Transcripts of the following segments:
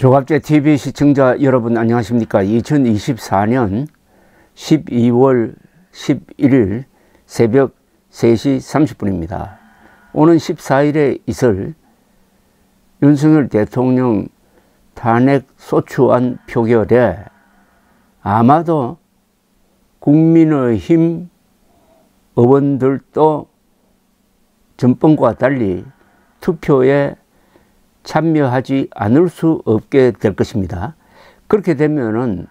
조갑제 TV 시청자 여러분 안녕하십니까. 2024년 12월 11일 새벽 3시 30분입니다. 오는 14일에 있을 윤석열 대통령 탄핵 소추안 표결에 아마도 국민의힘 의원들도 전번과 달리 투표에 참여하지 않을 수 없게 될 것입니다. 그렇게 되면은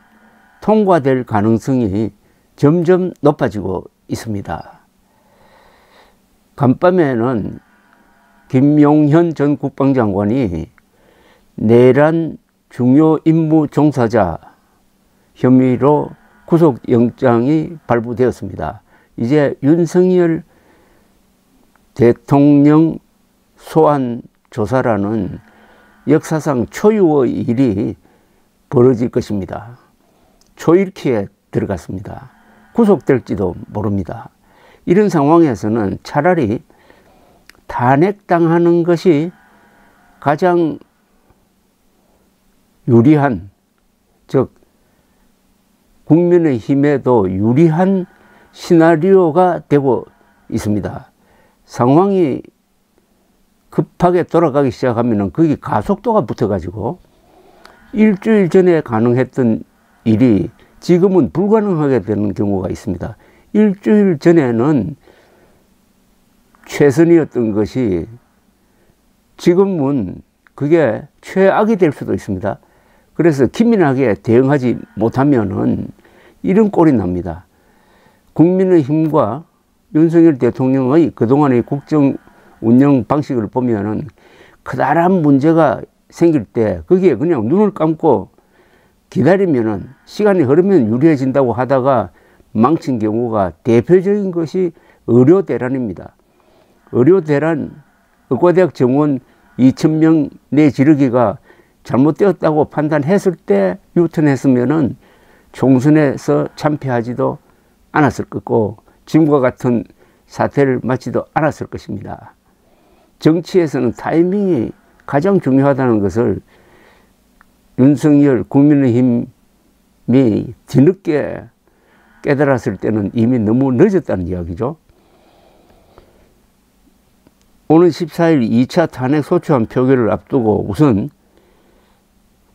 통과될 가능성이 점점 높아지고 있습니다. 간밤에는 김용현 전 국방장관이 내란 중요 임무 종사자 혐의로 구속영장이 발부되었습니다. 이제 윤석열 대통령 소환 조사라는 역사상 초유의 일이 벌어질 것입니다. 초일기에 들어갔습니다. 구속될지도 모릅니다. 이런 상황에서는 차라리 탄핵당하는 것이 가장 유리한, 즉 국민의힘에도 유리한 시나리오가 되고 있습니다. 상황이 급하게 돌아가기 시작하면 거기 가속도가 붙어가지고 일주일 전에 가능했던 일이 지금은 불가능하게 되는 경우가 있습니다. 일주일 전에는 최선이었던 것이 지금은 그게 최악이 될 수도 있습니다. 그래서 기민하게 대응하지 못하면은 이런 꼴이 납니다. 국민의힘과 윤석열 대통령의 그동안의 국정 운영 방식을 보면은 커다란 문제가 생길 때 거기에 그냥 눈을 감고 기다리면은 시간이 흐르면 유리해진다고 하다가 망친 경우가 대표적인 것이 의료대란입니다. 의료대란 의과대학 정원 2,000명 내지르기가 잘못되었다고 판단했을 때 유턴했으면은 총선에서 참패하지도 않았을 거고 지금과 같은 사태를 맞지도 않았을 것입니다. 정치에서는 타이밍이 가장 중요하다는 것을 윤석열 국민의힘이 뒤늦게 깨달았을 때는 이미 너무 늦었다는 이야기죠. 오는 14일 2차 탄핵 소추안 표결을 앞두고 우선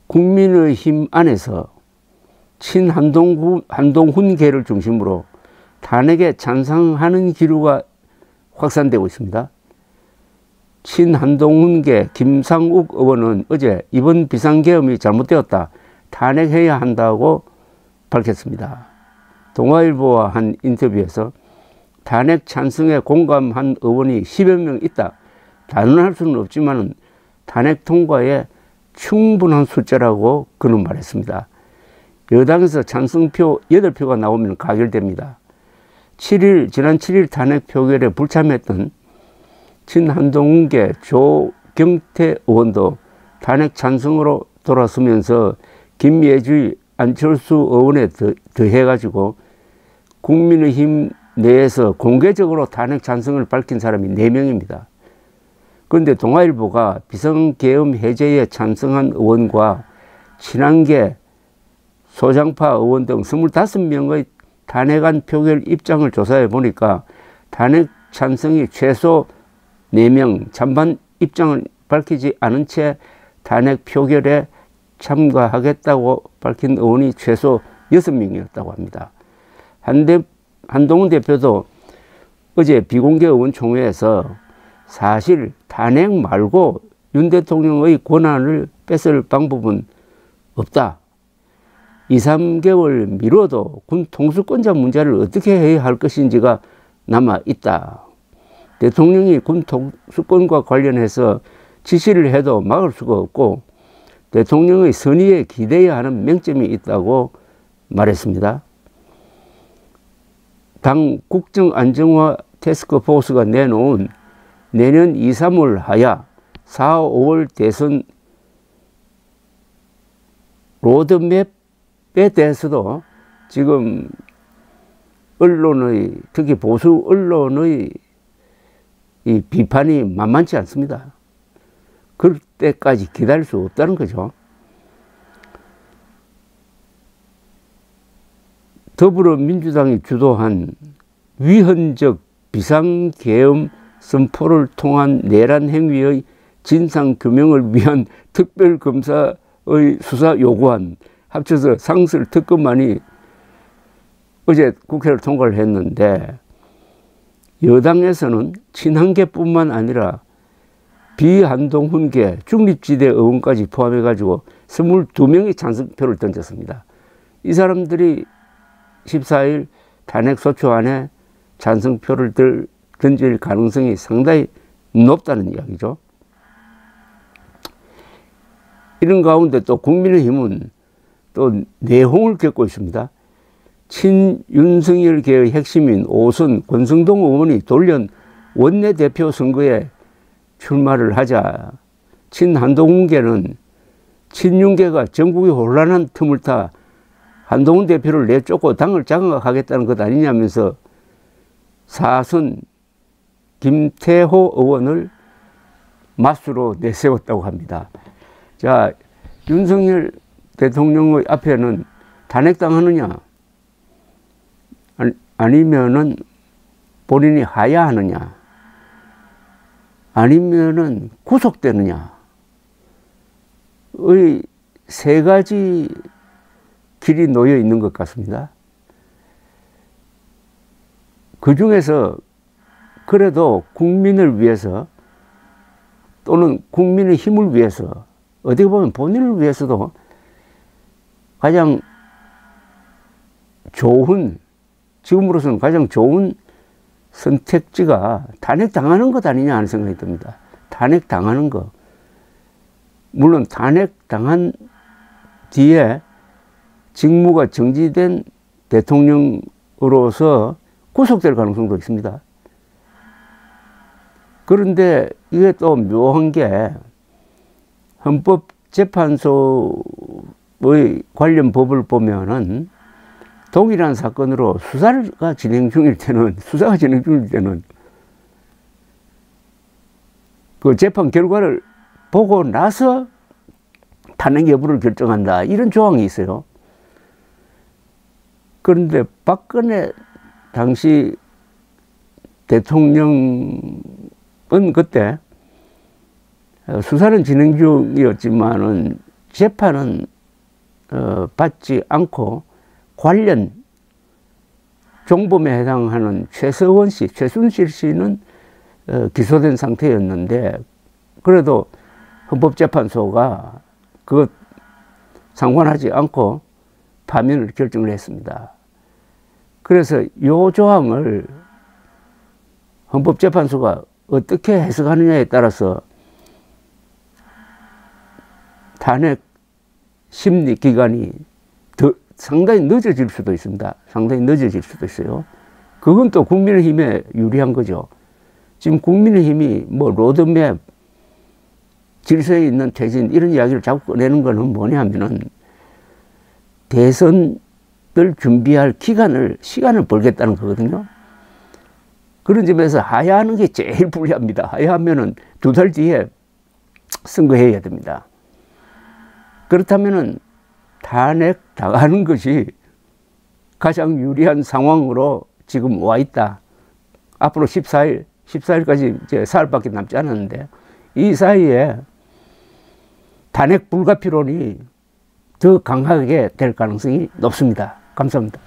국민의힘 안에서 친한동훈계를 중심으로 탄핵에 찬성하는 기류가 확산되고 있습니다. 친한동훈계 김상욱 의원은 어제 이번 비상계엄이 잘못되었다, 탄핵해야 한다고 밝혔습니다. 동아일보와 한 인터뷰에서 탄핵 찬성에 공감한 의원이 10여 명 있다. 단언할 수는 없지만 탄핵 통과에 충분한 숫자라고 그는 말했습니다. 여당에서 찬성표 8표가 나오면 가결됩니다. 지난 7일 탄핵 표결에 불참했던 친한동훈계 조경태 의원도 탄핵 찬성으로 돌아서면서 김예주의 안철수 의원에 더해가지고 국민의힘 내에서 공개적으로 탄핵 찬성을 밝힌 사람이 4명입니다. 그런데 동아일보가 비상계엄 해제에 찬성한 의원과 친한계 소장파 의원 등 25명의 탄핵안 표결 입장을 조사해 보니까 탄핵 찬성이 최소 4명, 찬반 입장을 밝히지 않은 채 탄핵 표결에 참가하겠다고 밝힌 의원이 최소 6명이었다고 합니다. 한동훈 대표도 어제 비공개 의원총회에서 사실 탄핵 말고 윤 대통령의 권한을 뺏을 방법은 없다. 2, 3개월 미뤄도 군 통수권자 문제를 어떻게 해야 할 것인지가 남아있다. 대통령이 군 통수권과 관련해서 지시를 해도 막을 수가 없고 대통령의 선의에 기대해야 하는 맹점이 있다고 말했습니다. 당 국정안정화 태스크포스가 내놓은 내년 2, 3월 하야 4, 5월 대선 로드맵에 대해서도 지금 언론의, 특히 보수 언론의 이 비판이 만만치 않습니다. 그럴 때까지 기다릴 수 없다는 거죠. 더불어민주당이 주도한 위헌적 비상계엄 선포를 통한 내란 행위의 진상규명을 위한 특별검사의 수사 요구안 합쳐서 상설 특검안이 어제 국회를 통과를 했는데, 여당에서는 친한계뿐만 아니라 비한동훈계 중립지대 의원까지 포함해가지고 22명의 찬성표를 던졌습니다. 이 사람들이 14일 탄핵소추안에 찬성표를 던질 가능성이 상당히 높다는 이야기죠. 이런 가운데 또 국민의힘은 또 내홍을 겪고 있습니다. 친윤석열계의 핵심인 오선 권성동 의원이 돌연 원내대표 선거에 출마를 하자 친한동훈계는 친윤계가 전국의 혼란한 틈을 타 한동훈 대표를 내쫓고 당을 장악하겠다는 것 아니냐면서 사선 김태호 의원을 맞수로 내세웠다고 합니다. 자, 윤석열 대통령의 앞에는 탄핵당하느냐 아니면은 본인이 하야하느냐 아니면은 구속되느냐의 세 가지 길이 놓여 있는 것 같습니다. 그 중에서 그래도 국민을 위해서 또는 국민의 힘을 위해서 어떻게 보면 본인을 위해서도 가장 좋은, 지금으로서는 가장 좋은 선택지가 탄핵당하는 것 아니냐 하는 생각이 듭니다. 탄핵당하는 것. 물론 탄핵당한 뒤에 직무가 정지된 대통령으로서 구속될 가능성도 있습니다. 그런데 이게 또 묘한 게 헌법재판소의 관련 법을 보면은 동일한 사건으로 수사가 진행 중일 때는 그 재판 결과를 보고 나서 탄핵 여부를 결정한다, 이런 조항이 있어요. 그런데 박근혜 당시 대통령은 그때 수사는 진행 중이었지만은 재판은 받지 않고 관련 종범에 해당하는 최순실 씨는 기소된 상태였는데, 그래도 헌법재판소가 그것 상관하지 않고 파면을 결정을 했습니다. 그래서 이 조항을 헌법재판소가 어떻게 해석하느냐에 따라서 탄핵 심리 기간이 상당히 늦어질 수도 있습니다. 상당히 늦어질 수도 있어요. 그건 또 국민의힘에 유리한 거죠. 지금 국민의힘이 뭐 로드맵, 질서에 있는 퇴진 이런 이야기를 자꾸 꺼내는 거는 뭐냐면은 대선을 준비할 시간을 벌겠다는 거거든요. 그런 점에서 하야하는 게 제일 불리합니다. 하야하면은 2달 뒤에 선거해야 됩니다. 그렇다면은 탄핵 당하는 것이 가장 유리한 상황으로 지금 와 있다. 앞으로 14일까지 이제 사흘밖에 남지 않았는데, 이 사이에 탄핵 불가피론이 더 강하게 될 가능성이 높습니다. 감사합니다.